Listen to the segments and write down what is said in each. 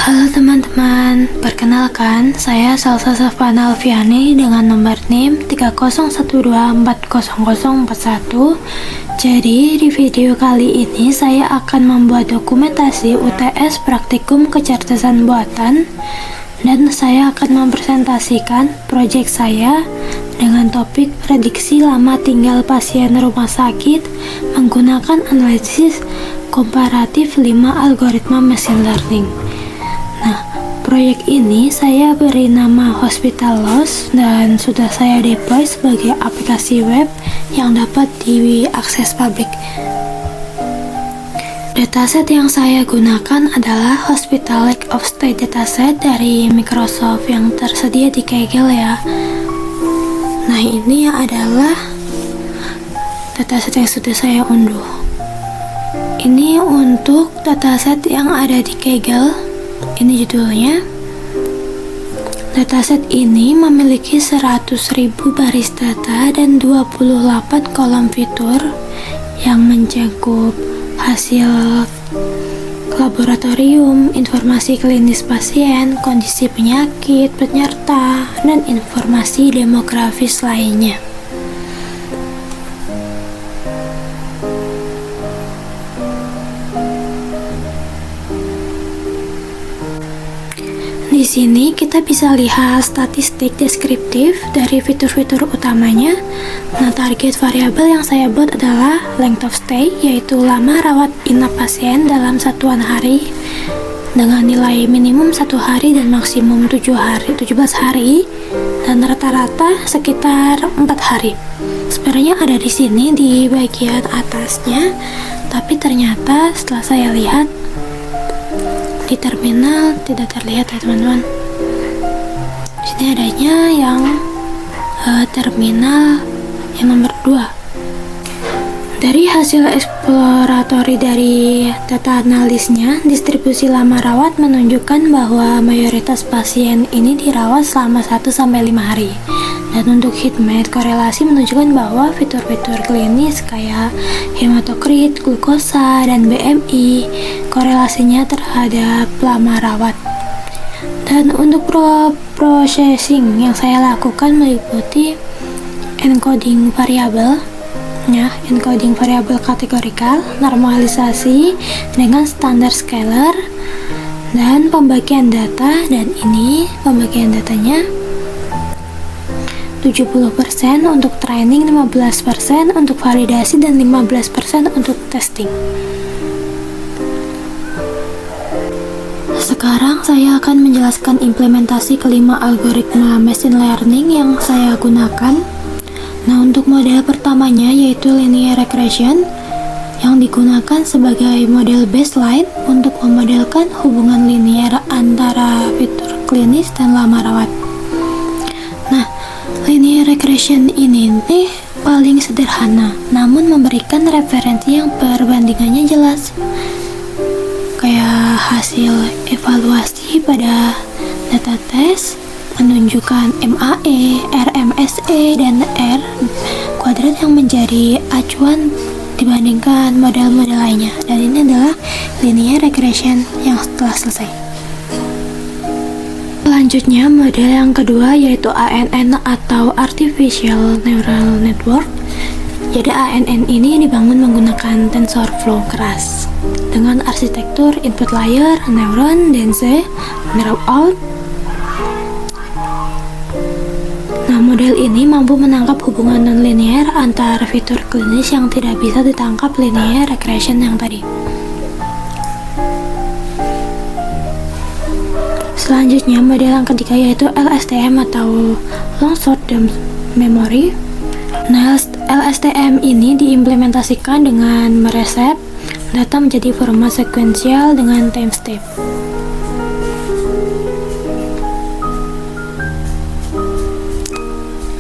Halo teman-teman, perkenalkan saya Salsa Safana Alfiani dengan nomor NIM 3012400041. Jadi di video kali ini saya akan membuat dokumentasi UTS Praktikum Kecerdasan Buatan dan saya akan mempresentasikan proyek saya dengan topik prediksi lama tinggal pasien rumah sakit menggunakan analisis komparatif 5 algoritma machine learning. Nah, proyek ini saya beri nama Hospital Loss dan sudah saya deploy sebagai aplikasi web yang dapat diakses publik. Dataset yang saya gunakan adalah Hospital Lake of State dataset dari Microsoft yang tersedia di Kaggle ya. Nah, ini adalah dataset yang sudah saya unduh. Ini untuk dataset yang ada di Kaggle. Ini judulnya. Dataset ini memiliki 100.000 baris data dan 28 kolom fitur yang mencakup hasil laboratorium, informasi klinis pasien, kondisi penyakit, penyerta, dan informasi demografis lainnya. Di sini kita bisa lihat statistik deskriptif dari fitur-fitur utamanya. Nah, target variabel yang saya buat adalah length of stay, yaitu lama rawat inap pasien dalam satuan hari dengan nilai minimum 1 hari dan maksimum 17 hari dan rata-rata sekitar 4 hari. Sebenarnya ada di sini di bagian atasnya, tapi ternyata setelah saya lihat di terminal tidak terlihat ya teman-teman. Di sini adanya yang terminal yang nomor 2. Dari hasil eksploratori dari data analisnya, distribusi lama rawat menunjukkan bahwa mayoritas pasien ini dirawat selama 1-5 hari. Dan untuk heatmap korelasi menunjukkan bahwa fitur-fitur klinis kayak hematokrit, glukosa, dan BMI korelasinya terhadap lama rawat. Dan untuk processing yang saya lakukan meliputi encoding variabel, encoding variabel kategorikal, normalisasi dengan standar scalar, dan pembagian data. Dan ini pembagian datanya 70% untuk training, 15% untuk validasi, dan 15% untuk testing. Sekarang saya akan menjelaskan implementasi kelima algoritma machine learning yang saya gunakan. Nah, untuk model pertamanya yaitu linear regression yang digunakan sebagai model baseline untuk memodelkan hubungan linear antara fitur klinis dan lama rawat. Nah, linear regression ini nih paling sederhana, namun memberikan referensi yang perbandingannya jelas. Kayak hasil evaluasi pada data tes menunjukkan MAE, RMSE, dan R kuadrat yang menjadi acuan dibandingkan model-model lainnya. Dan ini adalah linear regression yang telah selesai. Selanjutnya, model yang kedua yaitu ANN atau Artificial Neural Network. Jadi ANN ini dibangun menggunakan TensorFlow keras dengan arsitektur input layer, neuron, dense, neural out. Nah, model ini mampu menangkap hubungan non-linear antara fitur klinis yang tidak bisa ditangkap linear regression yang tadi. Selanjutnya, model yang ketiga yaitu LSTM atau Long Short Term Memory. Nah, LSTM ini diimplementasikan dengan meresep data menjadi format sekuensial dengan time step.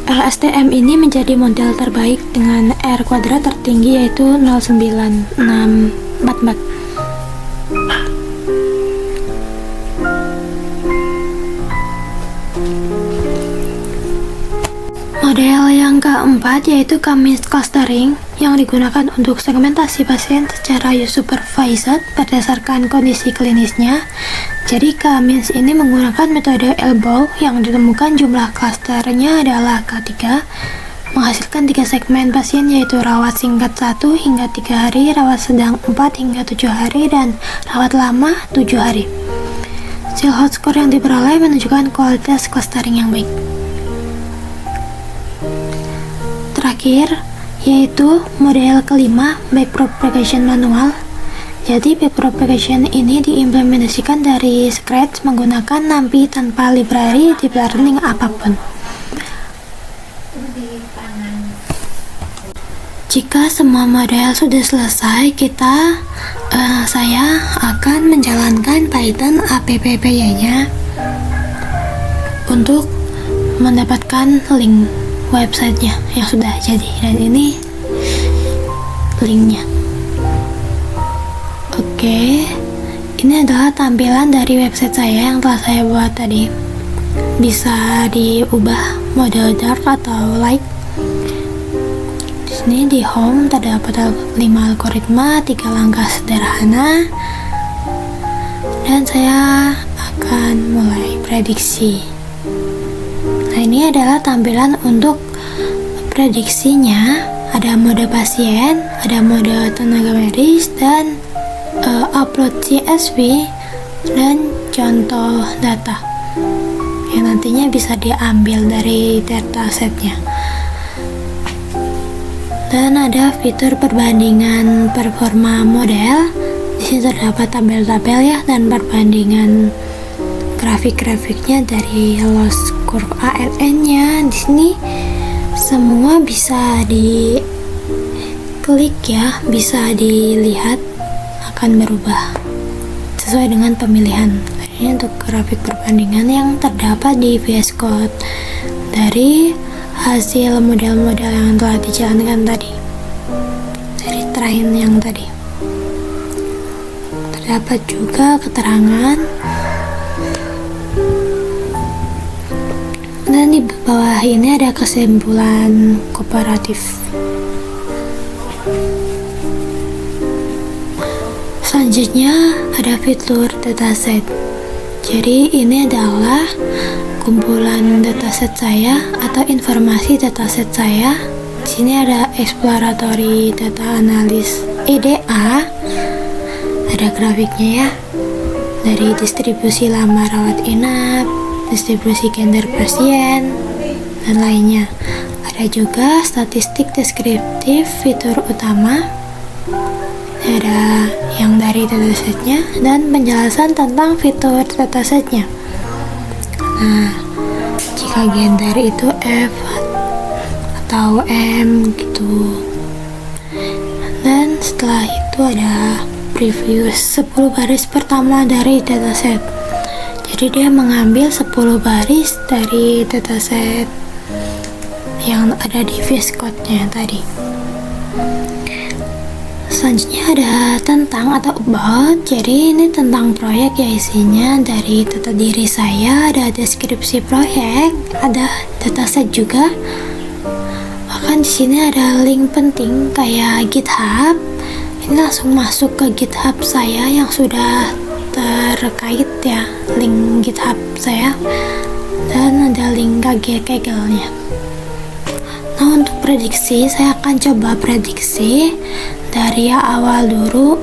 LSTM ini menjadi model terbaik dengan R kuadrat tertinggi yaitu 0,9644. Model yang keempat yaitu Cummins clustering yang digunakan untuk segmentasi pasien secara supervised berdasarkan kondisi klinisnya. Jadi Cummins ini menggunakan metode elbow yang ditemukan jumlah klasternya adalah K3, menghasilkan 3 segmen pasien yaitu rawat singkat 1 hingga 3 hari, rawat sedang 4 hingga 7 hari, dan rawat lama 7 hari. Silhouette score yang diperoleh menunjukkan kualitas clustering yang baik. Terakhir yaitu model kelima, backpropagation manual. Jadi backpropagation ini diimplementasikan dari scratch menggunakan NumPy tanpa library deep learning apapun. Jika semua model sudah selesai, saya akan menjalankan Python AppPy-nya untuk mendapatkan link websitenya yang sudah jadi, dan ini linknya. Oke, ini adalah tampilan dari website saya yang telah saya buat tadi. Bisa diubah mode dark atau light. Di sini di home terdapat 5 algoritma, 3 langkah sederhana, dan saya akan mulai prediksi. Nah, ini adalah tampilan untuk prediksinya. Ada mode pasien, ada mode tenaga medis, dan upload CSV dan contoh data yang nantinya bisa diambil dari datasetnya. Dan ada fitur perbandingan performa model. Di sini terdapat tabel-tabel ya, dan perbandingan grafik-grafiknya dari loss curve ANN-nya. Di sini semua bisa diklik ya, bisa dilihat akan berubah sesuai dengan pemilihan. Ini untuk grafik perbandingan yang terdapat di VS Code dari hasil model-model yang telah dijalankan tadi, dari train yang tadi. Terdapat juga keterangan, dan di bawah ini ada kesimpulan kooperatif. Selanjutnya ada fitur dataset. Jadi ini adalah kumpulan dataset saya atau informasi dataset saya. Di sini ada exploratory data analysis EDA. Ada grafiknya ya, dari distribusi lama rawat inap, distribusi gender pasien, dan lainnya. Ada juga statistik deskriptif fitur utama, ada yang dari datasetnya, dan penjelasan tentang fitur datasetnya. Nah, jika gender itu F atau M gitu. Dan setelah itu ada preview 10 baris pertama dari dataset. Jadi dia mengambil 10 baris dari dataset yang ada di VS Code-nya tadi. Selanjutnya ada tentang atau about. Jadi ini tentang proyek ya, isinya dari data diri saya, ada deskripsi proyek, ada dataset juga. Bahkan di sini ada link penting kayak GitHub. Ini langsung masuk ke GitHub saya yang sudah terkait ya, link GitHub saya, dan ada link Kaggle-nya. Nah, untuk prediksi saya akan coba prediksi dari awal dulu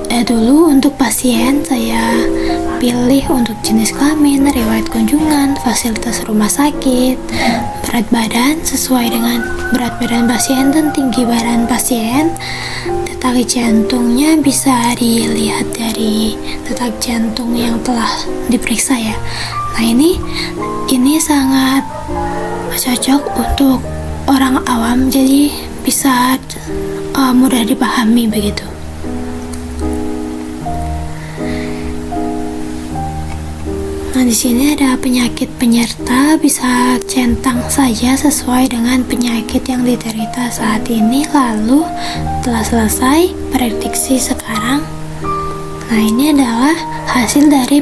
untuk pasien saya pilih untuk jenis kelamin, riwayat kunjungan, fasilitas rumah sakit, berat badan sesuai dengan berat badan pasien dan tinggi badan pasien. Detak jantungnya bisa dilihat dari detak jantung yang telah diperiksa ya. Nah, ini sangat cocok untuk orang awam, jadi bisa mudah dipahami begitu. Nah, di sini ada penyakit penyerta, bisa centang saja sesuai dengan penyakit yang diderita saat ini. Lalu telah selesai prediksi sekarang. Nah, ini adalah hasil dari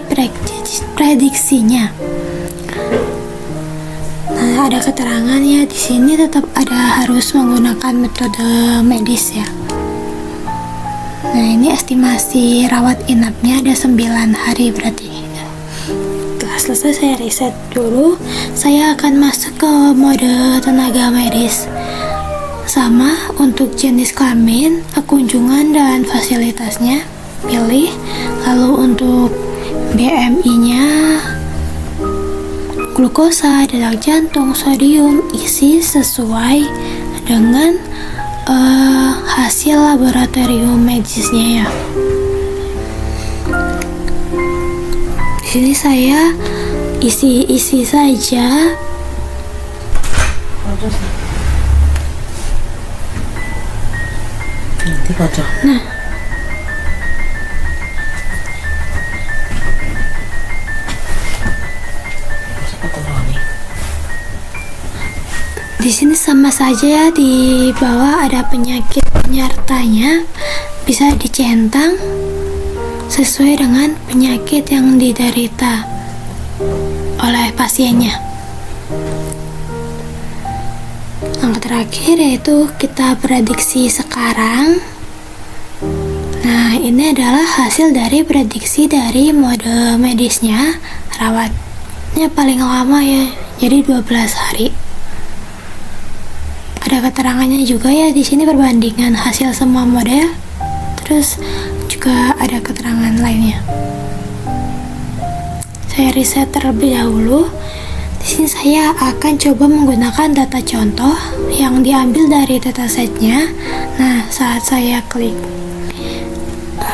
prediksinya. Nah, ada keterangan ya, di sini tetap ada harus menggunakan metode medis ya. Nah, ini estimasi rawat inapnya ada 9 hari berarti. Setelah selesai saya riset dulu, saya akan masuk ke mode tenaga medis. Sama untuk jenis kelamin, kunjungan dan fasilitasnya pilih. Lalu untuk BMI-nya, glukosa, detak jantung, sodium, isi sesuai dengan hasil laboratorium medisnya ya. Di sini saya isi saja. Nah, di sini sama saja ya, di bawah ada penyakit penyertanya, bisa dicentang sesuai dengan penyakit yang diderita oleh pasiennya. Yang terakhir yaitu kita prediksi sekarang. Nah, ini adalah hasil dari prediksi dari mode medisnya. Rawatnya paling lama ya, jadi 12 hari. Ada keterangannya juga ya di sini, perbandingan hasil semua model. Terus juga ada keterangan lainnya. Saya riset terlebih dahulu. Di sini saya akan coba menggunakan data contoh yang diambil dari datasetnya. Nah, saat saya klik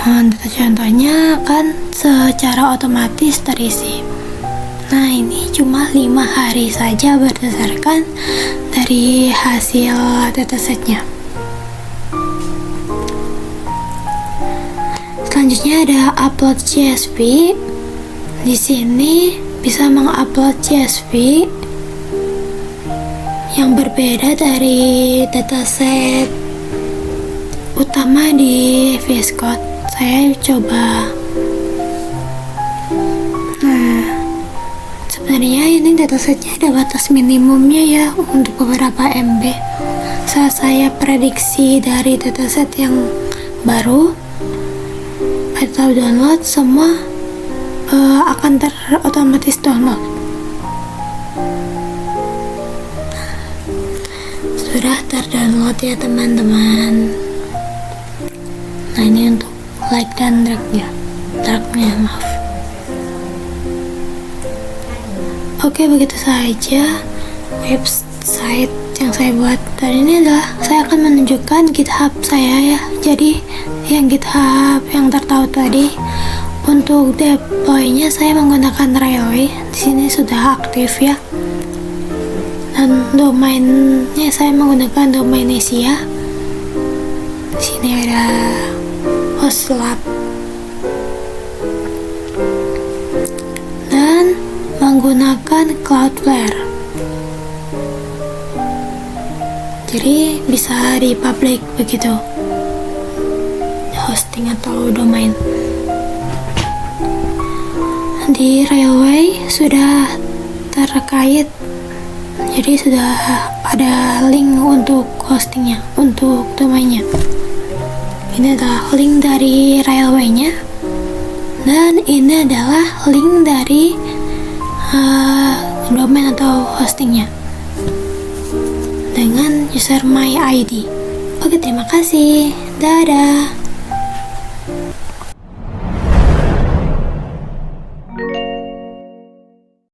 data contohnya akan secara otomatis terisi. Nah, ini cuma 5 hari saja berdasarkan dari hasil datasetnya. Selanjutnya ada upload CSV. Di sini bisa mengupload CSV yang berbeda dari dataset utama di VS Code. Saya coba. Nah, sebenarnya ini datasetnya ada batas minimumnya ya untuk beberapa MB. Saat saya prediksi dari dataset yang baru atau download, semua akan otomatis download. Sudah terdownload ya teman-teman. Nah, ini untuk like dan dragnya maaf. Oke, begitu saja website yang saya buat. Dan ini adalah saya akan menunjukkan GitHub saya ya. Jadi yang GitHub yang tertaut tadi, untuk deploy-nya saya menggunakan Railway. Di sini sudah aktif ya. Dan domainnya saya menggunakan domain Asia. Di sini ada Hostlab dan menggunakan Cloudflare. Jadi bisa di public begitu, hosting atau domain. Di Railway sudah terkait, jadi sudah ada link untuk hostingnya, untuk domainnya. Ini adalah link dari Railway-nya, dan ini adalah link dari domain atau hostingnya dengan user my ID. Oke, terima kasih. Dadah.